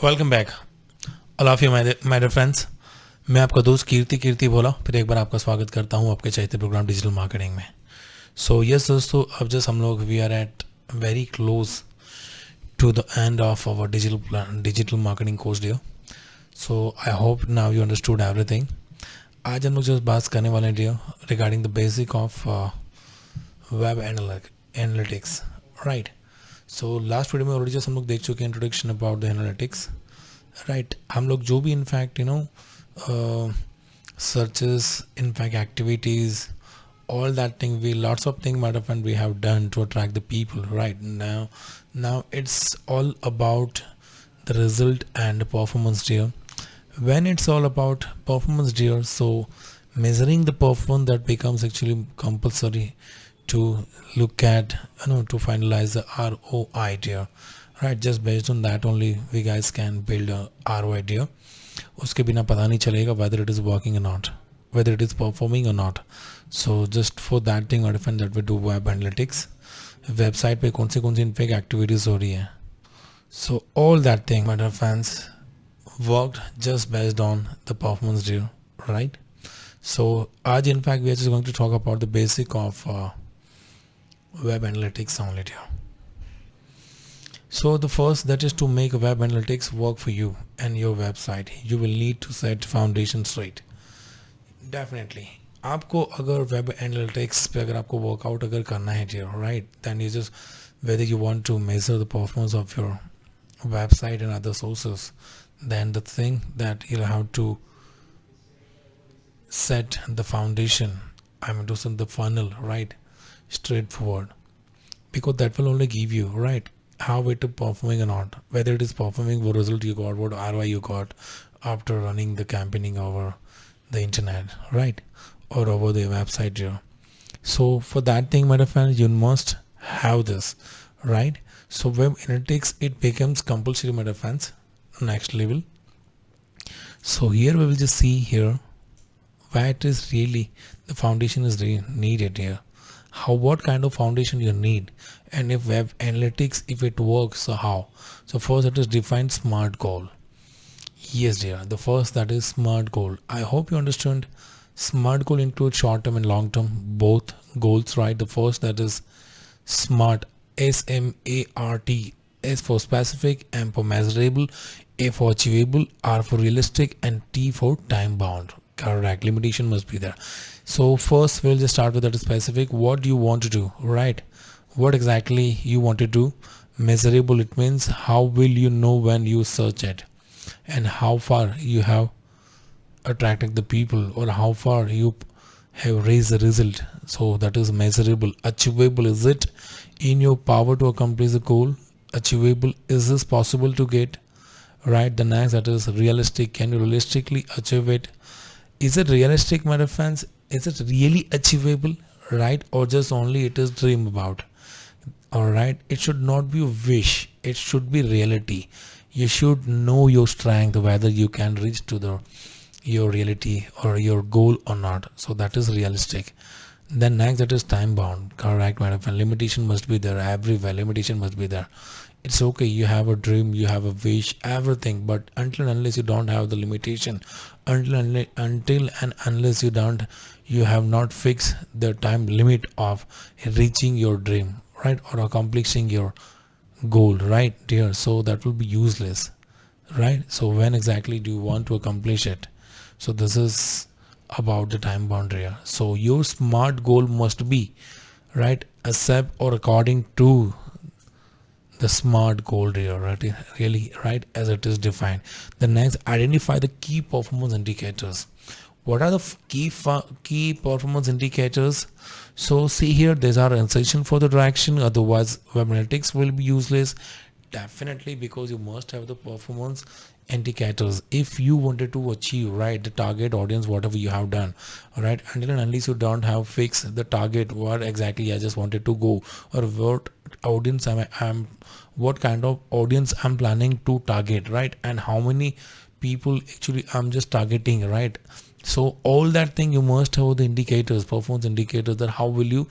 Welcome back all of you my dear friends. मैं आपका दोस्त कीर्ति बोला फिर एक बार आपका स्वागत करता हूं आपके चैत्य प्रोग्राम डिजिटल मार्केटिंग में। सो यस दोस्तों, अब जस्ट हम लोग we are at very close to the end of our digital marketing course dear. So I hope now you understood everything. आज हम लोग जस्ट बात करने वाले हैं dear regarding the basic of web analytics, right. So last video में already just हम लोग देख चुके हैं introduction about the analytics, right. हम लोग जो भी in fact searches, in fact activities, all that thing, we lots of thing matter and we have done to attract the people. Right now it's all about the result and performance dear. When it's all about performance dear, so measuring the performance, that becomes actually compulsory to look at, to finalize the ROI dear, right? Just based on that only we guys can build a ROI dear. उसके बिना पता नहीं चलेगा whether it is working or not, whether it is performing or not. So just for that thing, what that we do web analytics, website पे कौन सी in fact activities हो रही है. So all that thing, my dear fans, worked just based on the performance deal, right? So आज in fact we are just going to talk about the basic of web analytics only here. So the first, that is to make web analytics work for you and your website, you will need to set foundation straight. Definitely आपको अगर web analytics पे अगर आपको workout अगर करना है dear, right, then you just, whether you want to measure the performance of your website and other sources, then the thing that you'll have to set the foundation, I mean to set the funnel, right, straightforward, because that will only give you, right, how it is performing or not, whether it is performing, what result you got, what ROI you got after running the campaigning over the internet, right, or over the website here. So for that thing, my friend, you must have this, right? So web analytics, it becomes compulsory, my friends, next level. So here we will just see here where it is really the foundation is really needed here, how, what kind of foundation you need, and if web analytics, if it works, so how. So first, it is define smart goal. Yes dear, the first, that is smart goal. I hope you understand smart goal includes short term and long term, both goals, right? The first, that is smart, SMART, S for specific, M for measurable, A for achievable, R for realistic, and T for time bound. Correct, limitation must be there. So first we'll just start with that specific. What do you want to do, right? What exactly you want to do. Measurable, it means how will you know when you search it, and how far you have attracted the people, or how far you have raised the result. So that is measurable. Achievable, is it in your power to accomplish the goal? Achievable, is this possible to get, right? The next, that is realistic. Can you realistically achieve it? Is it realistic, my dear friends? Is it really achievable, right? Or just only it is dream about? All right, it should not be a wish, it should be reality. You should know your strength, whether you can reach to the your reality or your goal or not. So that is realistic. Then next, that is time bound. Correct, my friend. Limitation must be there. Everywhere limitation must be there. It's okay, you have a dream, you have a wish, everything, but until and unless you don't have the limitation, until and unless you have not fixed the time limit of reaching your dream, right, or accomplishing your goal, right dear, so that will be useless, right? So when exactly do you want to accomplish it? So this is about the time boundary. So your smart goal must be, right, accept or according to the smart goal here, right, really, right, as it is defined. The next, identify the key performance indicators. What are the key performance indicators? So see here, these are essential for the direction, otherwise web analytics will be useless. Definitely, because you must have the performance indicators if you wanted to achieve, right, the target audience, whatever you have done, right, until and unless you don't have fixed the target, what exactly I just wanted to go, or what audience I'm what kind of audience I'm planning to target, right, and how many people actually I'm just targeting, right? So all that thing, you must have the indicators, performance indicators, that how will you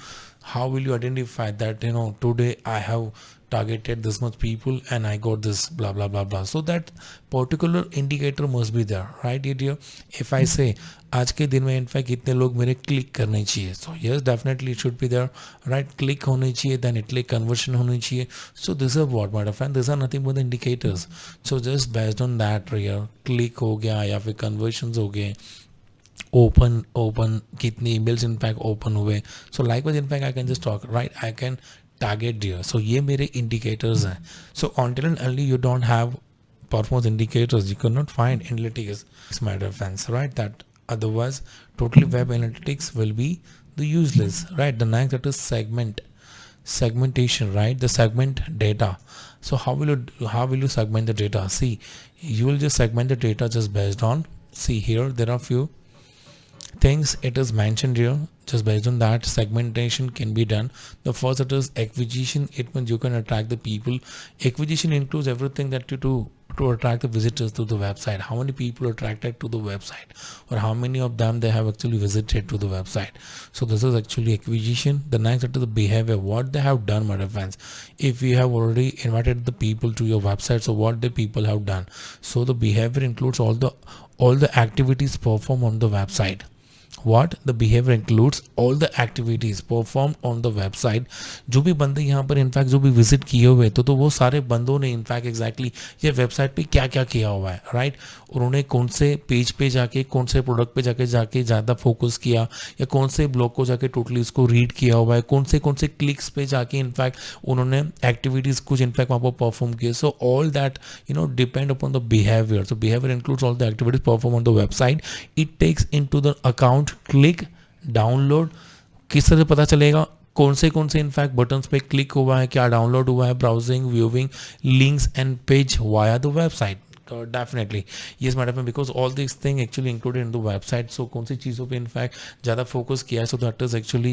How will you identify that, today I have targeted this much people and I got this blah blah blah blah? So that particular indicator must be there, right dear? If I say आज के दिन में in fact कितने लोग मेरे click करने चाहिए, so yes definitely it should be there, right? Click होने चाहिए, देन इट क्लिक कन्वर्शन होनी चाहिए. So this are what my friend, this are nothing but indicators. So just based on that rear click हो गया या फिर conversions हो गए, ओपन कितनी ईमेल्स इनफैक्ट ओपन हुए. So likewise in fact I can just talk, right? I can target dear. So ये मेरे इंडिकेटर्स हैं. सो until and only you don't have performance indicators, you cannot find analytics, my dear friends, right? That otherwise totally web analytics will be the useless, right? The next, that is segmentation, right? The segment data. So how will you segment the data? See, you will just segment the data just based on, see here there are few things it is mentioned here. Just based on that, segmentation can be done. The first, it is acquisition. It means you can attract the people. Acquisition includes everything that you do to attract the visitors to the website. How many people are attracted to the website, or how many of them they have actually visited to the website. So this is actually acquisition. The next, it is the behavior, what they have done, my friends. If you have already invited the people to your website, so what the people have done. So the behavior includes all the activities performed on the website. What the behavior includes all the activities performed on the website. जो भी बंदे यहाँ पर in fact जो भी visit किए हुए तो वो सारे बंदों ने इनफैक्ट एग्जैक्टली ये वेबसाइट पे क्या क्या किया हुआ है, राइट? उन्होंने कौन से पेज पे जाके, कौन से प्रोडक्ट पे जाके ज़्यादा फोकस किया, या कौन से ब्लॉग को जाके टोटली उसको रीड किया हुआ है, कौन से क्लिक्स पे जाके इनफैक्ट उन्होंने एक्टिविटीज़ कुछ इनफैक्ट वहाँ पर परफॉर्म किए. So all that depend upon the behaviour. So behaviour includes all the activities perform on the website. It takes in to the account click, download. किस तरह से पता चलेगा कौन से इनफैक्ट बटन्स पे क्लिक हुआ है, क्या डाउनलोड हुआ है, browsing, viewing, links and page via the website. Definitely yes madam, because all these things actually included in the website. So कौन सी चीज़ों पे इनफैक्ट ज़्यादा फोकस किया है, so that is actually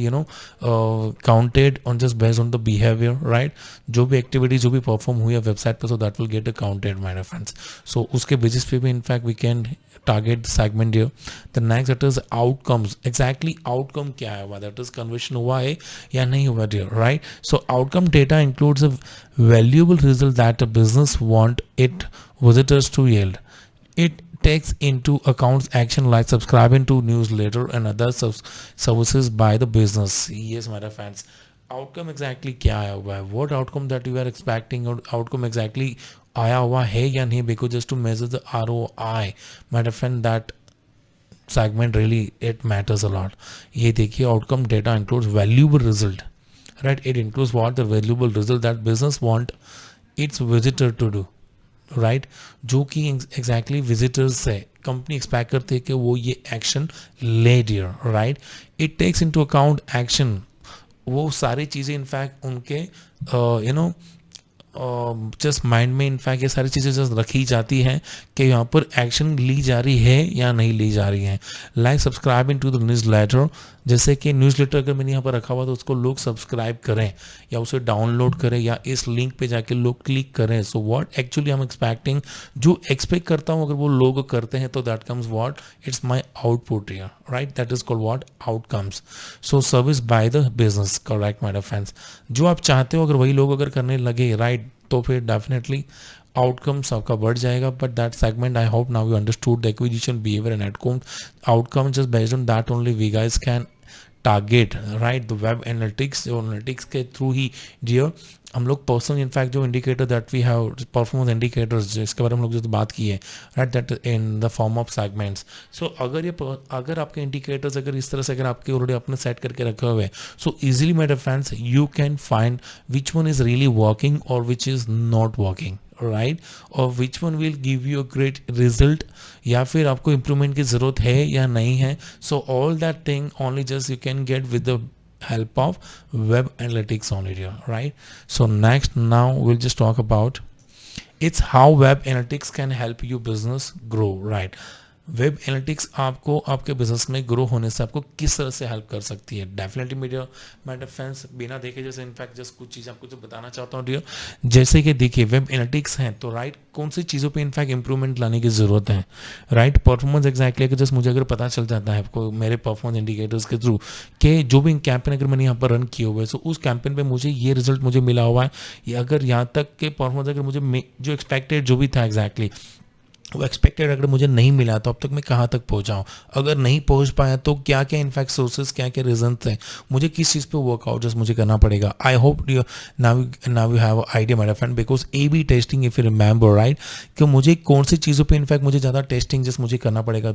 counted on just based on the behavior, right? जो भी activity जो भी परफॉर्म हुई है वेबसाइट पे, so that will get counted, my friends. So उसके बेसिस पे भी in fact we can target the segment here. The next, that is outcomes. Exactly outcome क्या है, that is conversion हुआ है या नहीं हुआ dear, right? So outcome data includes a valuable result that a business want it visitors to yield. It takes into account action like subscribing to newsletter and other services by the business. Yes my friends, outcome exactly क्या आया हुआ है, what outcome that you are expecting, और outcome exactly आया हुआ है या नहीं, because just to measure the ROI, my friend, that segment really it matters a lot. ये देखिए, outcome data includes valuable result, right? It includes what the valuable result that business want its visitor to do, right? जो कि exactly visitors से company expect करती है कि वो ये एक्शन ले dear, right? It takes into account action. वो सारी चीज़ें इनफैक्ट उनके जस्ट माइंड में इनफैक्ट ये सारी चीज़ें जस्ट रखी जाती हैं कि यहाँ पर एक्शन ली जा रही है या नहीं ली जा रही है. Like subscribing to the newsletter, जैसे कि न्यूज़ लेटर अगर मैंने यहाँ पर रखा हुआ तो उसको लोग सब्सक्राइब करें या उसे डाउनलोड करें या इस लिंक पे जाके लोग क्लिक करें. So what actually I am expecting, जो एक्सपेक्ट करता हूँ अगर वो लोग करते हैं तो that comes what, it's my output here, right? That is called what, outcomes. So service by the business, correct my dear friends? जो आप चाहते हो अगर वही लोग अगर करने लगे, राइट, तो फिर डेफिनेटली outcomes आपका बढ़ जाएगा. But that segment, I hope now you understood the acquisition, behaviour and outcome. Just based on that only we guys can target, right, the web analytics. जो एनालिटिक्स के थ्रू ही dear हम लोग personal in fact जो indicator that we have, performance indicators जिसके बारे में हम लोग जो बात की है, right, that in the form of segments. So अगर आपके इंडिकेटर्स अगर इस तरह से अगर आपके ऑलरेडी अपने सेट करके रखे हुए हैं, so easily my dear friends you can find which one is really working और which is not working, right? और which one will give you a great result, या फिर आपको इम्प्रूवमेंट की ज़रूरत है या नहीं है. सो all that thing only just you can gate with the help of web analytics only here, right? So next, now we'll just talk about it's how web analytics can help you business grow, right? Web analytics आपको आपके business में grow होने से आपको किस तरह से help कर सकती है? डेफिनेटली मेरे फ्रेंड्स, बिना देखे जैसे इनफैक्ट जस्ट कुछ चीज़ आपको जो बताना चाहता हूँ डियर, जैसे कि देखिए वेब एनालिटिक्स है तो राइट कौन सी चीज़ों पे इनफैक्ट इंप्रूवमेंट लाने की ज़रूरत है, राइट परफॉर्मेंस एग्जैक्टली अगर जस्ट मुझे अगर पता चल जाता है आपको मेरे परफॉर्मेंस इंडिकेटर्स के थ्रू कि जो भी कैंपेन अगर मैंने यहाँ पर रन किए हुए हैं, सो उस कैंपेन पे मुझे ये रिजल्ट मुझे मिला हुआ है, या अगर यहाँ तक के परफॉर्मेंस अगर मुझे जो एक्सपेक्टेड जो भी था एग्जैक्टली वो एक्सपेक्टेड अगर मुझे नहीं मिला तो अब तक मैं कहाँ तक पहुँचाऊँ, अगर नहीं पहुँच पाया तो क्या क्या इनफैक्ट सोर्सेज क्या क्या रीजन थे, मुझे किस चीज़ पे वर्कआउट जस्ट मुझे करना पड़ेगा। I hope you now you have idea my friend, because A B testing if you remember right, कि मुझे कौन सी चीज़ों पे इनफैक्ट मुझे ज़्यादा टेस्टिंग जस्ट मुझे करना पड़ेगा,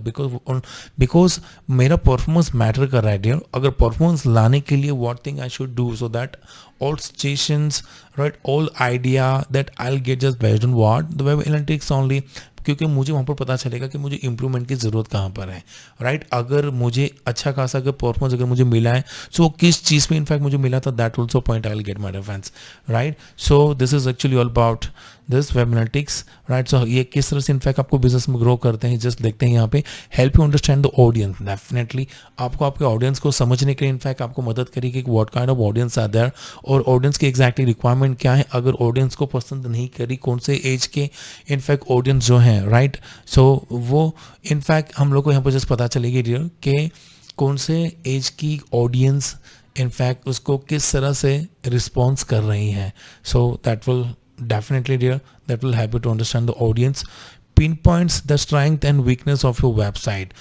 बिकॉज मेरा परफॉर्मेंस मैटर कर रहा है डियर। अगर परफॉर्मेंस लाने के लिए what thing I should do so that all stations right all idea that I'll get just based on what the web analytics only, क्योंकि मुझे वहाँ पर पता चलेगा कि मुझे इंप्रूवमेंट की ज़रूरत कहाँ पर है, राइट अगर मुझे अच्छा खासा अगर परफॉर्मेंस अगर मुझे मिला है सो किस चीज़ में इनफैक्ट मुझे मिला था, that also point I will get my reference, right. So this is actually all about this web analytics, right. सो ये किस तरह से इनफैक्ट आपको बिजनेस में ग्रो करते हैं जस्ट देखते हैं यहाँ पे। Help you understand the audience, definitely आपको आपके ऑडियंस को समझने के लिए इनफैक्ट आपको मदद करेगी कि what kind of audience are there और ऑडियंस की एग्जैक्टली रिक्वायरमेंट क्या है, अगर ऑडियंस को पसंद नहीं करी कौन से एज के इनफैक्ट ऑडियंस जो हैं, राइट। सो वो इनफैक्ट हम लोग को यहाँ पर जस्ट पता चलेगी डियर कि कौन से एज की ऑडियंस इनफैक्ट उसको किस तरह से रिस्पॉन्स कर रही हैं। So that will definitely dear that will help you to understand the audience, pinpoints the strength and weakness of your website।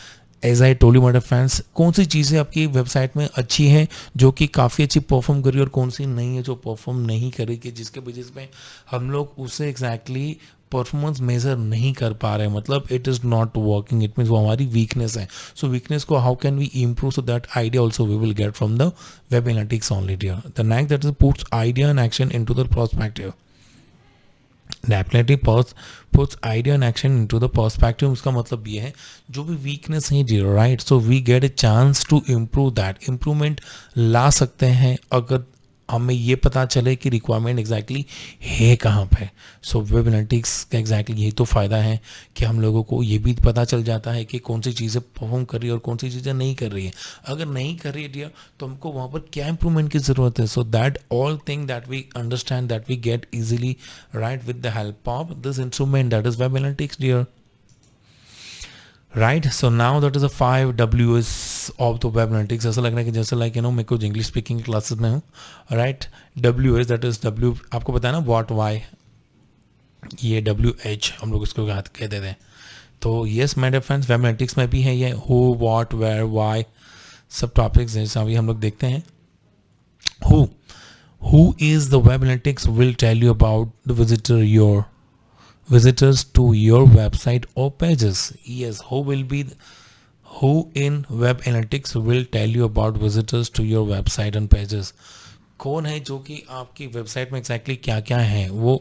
As I told my friends, कौन सी चीज़ें आपकी वेबसाइट में अच्छी हैं जो कि काफ़ी अच्छी परफॉर्म करी और कौन सी नहीं है जो परफॉर्म नहीं करेगी, जिसके बेसिस पे हम लोग उसे एग्जैक्टली परफॉर्मेंस मेजर नहीं कर पा रहे हैं, मतलब it is not working, it means वो हमारी वीकनेस है। सो वीकनेस को how can we improve, so that idea also we will get from the web analytics only dear. The next that is puts idea and action into the perspective, definitely puts idea and action into the perspective. उसका मतलब ये है जो भी weakness है जी, right, so we get a chance to improve that, improvement ला सकते हैं अगर हमें ये पता चले कि रिक्वायरमेंट एग्जैक्टली है कहाँ पे। सो वेब एनालिटिक्स का एग्जैक्टली यही तो फ़ायदा है कि हम लोगों को ये भी पता चल जाता है कि कौन सी चीज़ें परफॉर्म कर रही है और कौन सी चीज़ें नहीं कर रही है। अगर नहीं कर रही है डियर तो हमको वहाँ पर क्या इंप्रूवमेंट की ज़रूरत है, so that all thing that we understand that we get easily right with the help of this instrument that is web analytics dear, right. So now that is a 5 W's of the web analytics. ऐसा लग रहा है कि जैसे like मैं कुछ English speaking classes में हूँ, right. WS that is W, आपको पता है ना व्हाट वाई, ये WH हम लोग इसको कहते थे। तो yes my dear friends, web analytics में भी है ये हु व्हाट वेयर वाई सब टॉपिक्स जैसे अभी हम लोग देखते हैं। Who is the web analytics will tell you about the visitors to your website or pages। Yes, who in web analytics will tell you about visitors to your website and pages। कौन है जो कि आपकी website में exactly क्या क्या है वो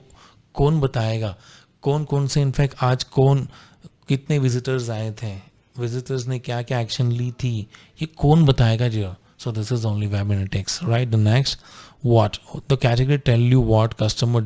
कौन बताएगा, कौन कौन से इनफैक्ट आज कितने विजिटर्स आए थे, विजिटर्स ने क्या क्या एक्शन ली थी, ये कौन बताएगा जी। So this is only web analytics, right. The next what the category tell you what customer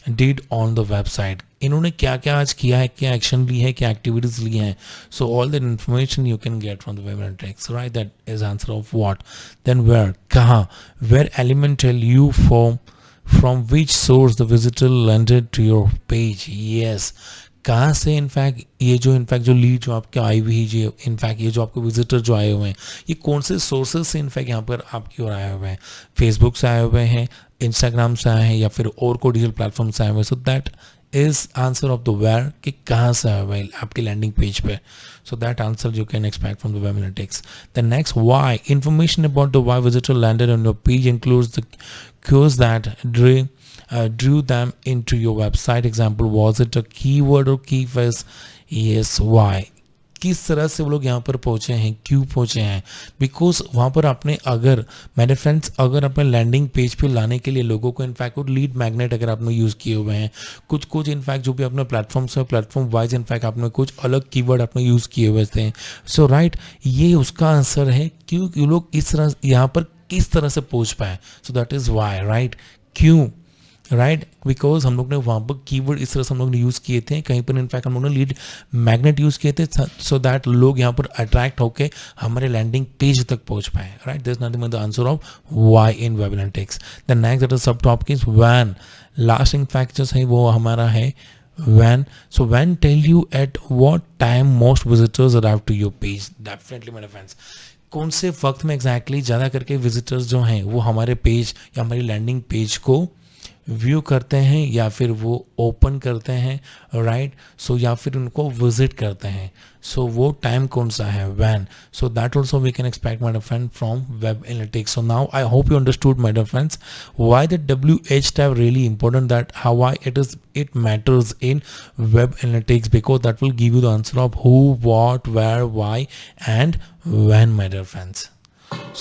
did on the website, इन्होंने क्या क्या आज किया है, क्या एक्शन ली है, क्या एक्टिविटीज ली हैं। So all that information you can get from the web analytics, right. That is answer of what. Then where, कहाँ, where element tell you from which source the visitor landed to your page. Yes, कहाँ से in fact ये जो in fact जो lead जो आपके आई हुई है जो इनफैक्ट ये जो आपके विजिटर जो आए हुए हैं ये कौन से सोर्सेज से इनफैक्ट यहाँ पर आपकी ओर आए हुए हैं, फेसबुक से आए हुए हैं, इंस्टाग्राम से आए हैं या फिर और कोई डिजिटल प्लेटफॉर्म से आए हुए हैं। So that is answer of the where कि कहाँ से आए हुए हैं आपकी लैंडिंग पेज पे। So that answer you can expect from the web analytics. The next why, information about the why visitor landed on your page includes the cues that drew them into your website। Example, was it a keyword or key phrase? Yes, why, किस तरह से वो लोग यहाँ पर पहुँचे हैं, क्यों पहुँचे हैं, बिकॉज वहाँ पर आपने अगर मेरे फ्रेंड्स अगर अपने लैंडिंग पेज पे लाने के लिए लोगों को इनफैक्ट लीड मैग्नेट अगर आपने यूज़ किए हुए हैं, कुछ इनफैक्ट जो भी अपने प्लेटफॉर्म से प्लेटफॉर्म वाइज इनफैक्ट आपने कुछ अलग कीवर्ड आपने यूज़ किए हुए थे। सो राइट, ये उसका आंसर है क्यों लोग इस तरह यहाँ पर किस तरह से पहुँच पाए। So that is why, right, क्यों राइट, बिकॉज हम लोग ने वहाँ पर कीवर्ड इस तरह से हम लोग ने यूज़ किए थे, कहीं पर इनफैक्ट हम लोग ने लीड मैग्नेट यूज़ किए थे सो दैट लोग यहाँ पर अट्रैक्ट होकर हमारे लैंडिंग पेज तक पहुँच पाए, right. This nothing the answer of why in web analytics. The next that is sub topic is when. Last in fact जो है वो हमारा है when. So when tell you at what time most visitors arrive to your page. Definitely मेरे friends, कौन से वक्त में एग्जैक्टली ज़्यादा करके विजिटर्स जो हैं वो हमारे पेज या हमारी लैंडिंग पेज को व्यू करते हैं या फिर वो ओपन करते हैं, राइट. सो या फिर उनको विजिट करते हैं. सो वो टाइम कौन सा है, when. So that also we can expect my dear friend from web analytics. So now I hope you understood my dear friends why the WH tab really important, that how why it matters in web analytics, because that will give you the answer of who, what, where, why and when, my dear friends.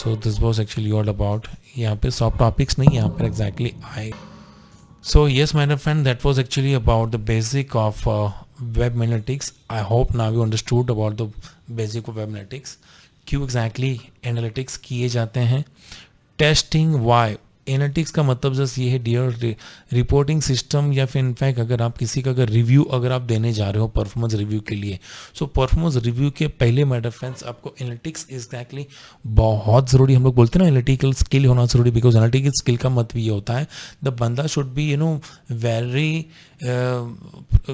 So this was actually all about यहाँ पे सब topics नहीं, यहाँ पर exactly I. So yes, my dear friend, that was actually about the basic of web analytics. I hope now you understood about the basic of web analytics. क्यों exactly analytics किए जाते हैं, टेस्टिंग वाई. एनालिटिक्स का मतलब just ये है dear reporting system, या फिर इनफैक्ट अगर आप किसी का अगर रिव्यू अगर आप देने जा रहे हो परफॉर्मेंस रिव्यू के लिए, सो परफॉर्मेंस रिव्यू के पहले मैटर फ्रेंड्स आपको एनालिटिक्स एग्जैक्टली बहुत ज़रूरी, हम लोग बोलते हैं ना एनालिटिकल स्किल होना ज़रूरी, बिकॉज एनालिटिकल स्किल का मतलब ये होता है द बंदा शुड बी वेरी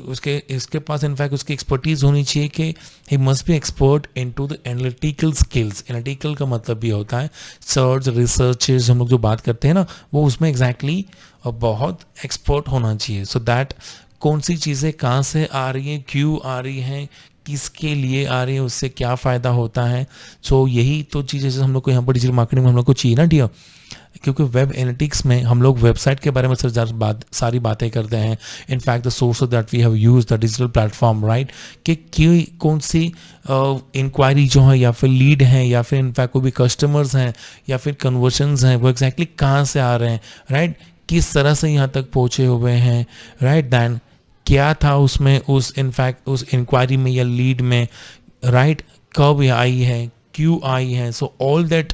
उसके इसके पास इनफैक्ट उसकी एक्सपर्टीज़ होनी चाहिए कि he must be expert into the analytical skills. Analytical का मतलब ये होता है सर्च रिसर्चेज, हम लोग जो बात करते हैं ना वो उसमें एग्जैक्टली बहुत एक्सपर्ट होना चाहिए. सो दैट कौन सी चीज़ें कहाँ से आ रही हैं, क्यों आ रही हैं, किसके लिए आ रही है, उससे क्या फ़ायदा होता है. सो यही तो चीज़ें जैसे हम लोग को यहाँ पर डिजिटल मार्केटिंग में हम लोग को चाहिए ना डियर, क्योंकि वेब एनालिटिक्स में हम लोग वेबसाइट के बारे में सारी बातें करते हैं. In fact the source that we have use the digital platform, right, कि कौन सी इंक्वायरी जो है या फिर लीड हैं या फिर इनफैक्ट कोई भी कस्टमर्स हैं या फिर कन्वर्शंस हैं वो एग्जैक्टली कहाँ से आ रहे हैं, राइट, किस तरह से यहाँ तक पहुँचे हुए हैं, राइट. दैन क्या था उसमें उस इनफैक्ट उस इंक्वायरी में या लीड में, राइट, कब आई है, क्यों आई है. सो all that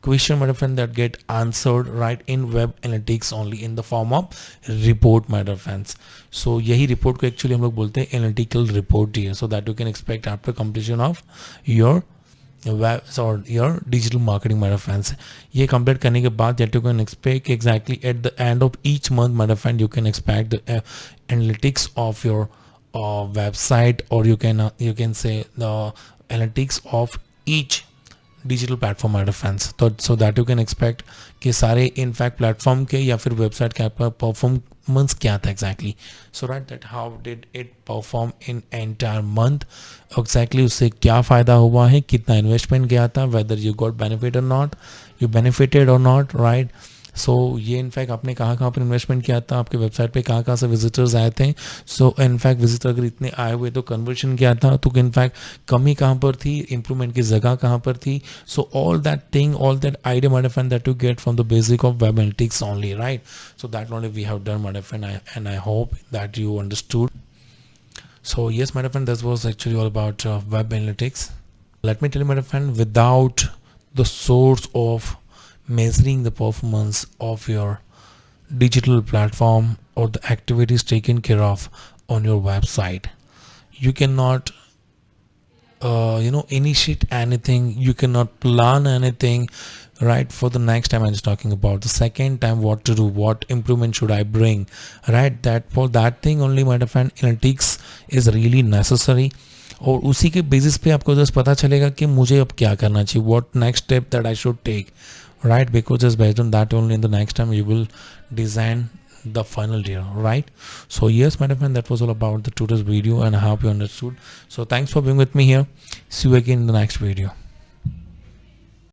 question, my dear friend, that get answered right in web analytics only in the form of report, my dear friends. So यही report को actually हम लोग बोलते हैं analytical report here, so that you can expect after completion of your web or your digital marketing, my dear friends. ये complete करने के बाद that you can expect exactly at the end of each month, my dear friend, you can expect the analytics of your website, or you can say the analytics of each digital platform my dear friends. तो so that you can expect कि सारे in fact platform के या फिर website के आपका performance क्या था exactly. So right that how did it perform in entire month, exactly उससे क्या फ़ायदा हुआ है, कितना इन्वेस्टमेंट गया था, वेदर यू गॉट बेनिफिट और नॉट, यू बेनिफिटेड और नॉट, राइट. सो ये इनफैक्ट आपने कहाँ कहाँ पर इन्वेस्टमेंट किया था, आपके वेबसाइट पे कहाँ कहाँ से विजिटर्स आए थे. सो इनफैक्ट विजिटर अगर इतने आए हुए तो कन्वर्शन क्या था, तो इनफैक्ट कमी कहाँ पर थी, इंप्रूवमेंट की जगह कहाँ पर थी. So all that thing, all that idea my dear friend that you get from the basic of web analytics only, right. So that only we have done my dear friend, and I hope that you understood. So yes, my dear friend, this was actually all about web analytics. Let me tell you, my dear friend, without the source of measuring the performance of your digital platform or the activities taken care of on your website, you cannot initiate anything, you cannot plan anything, right. For the next time I was talking about the second time what to do, what improvement should I bring, right. That for that thing only, my dear friend, analytics is really necessary. और उसी के basis पे आपको just पता चलेगा कि मुझे अब क्या करना चाहिए, what next step that I should take, right, because just based on that only in the next time you will design the final year, right. So yes, my dear friend, that was all about the today's video, and I hope you understood. So thanks for being with me here. See you again in the next video.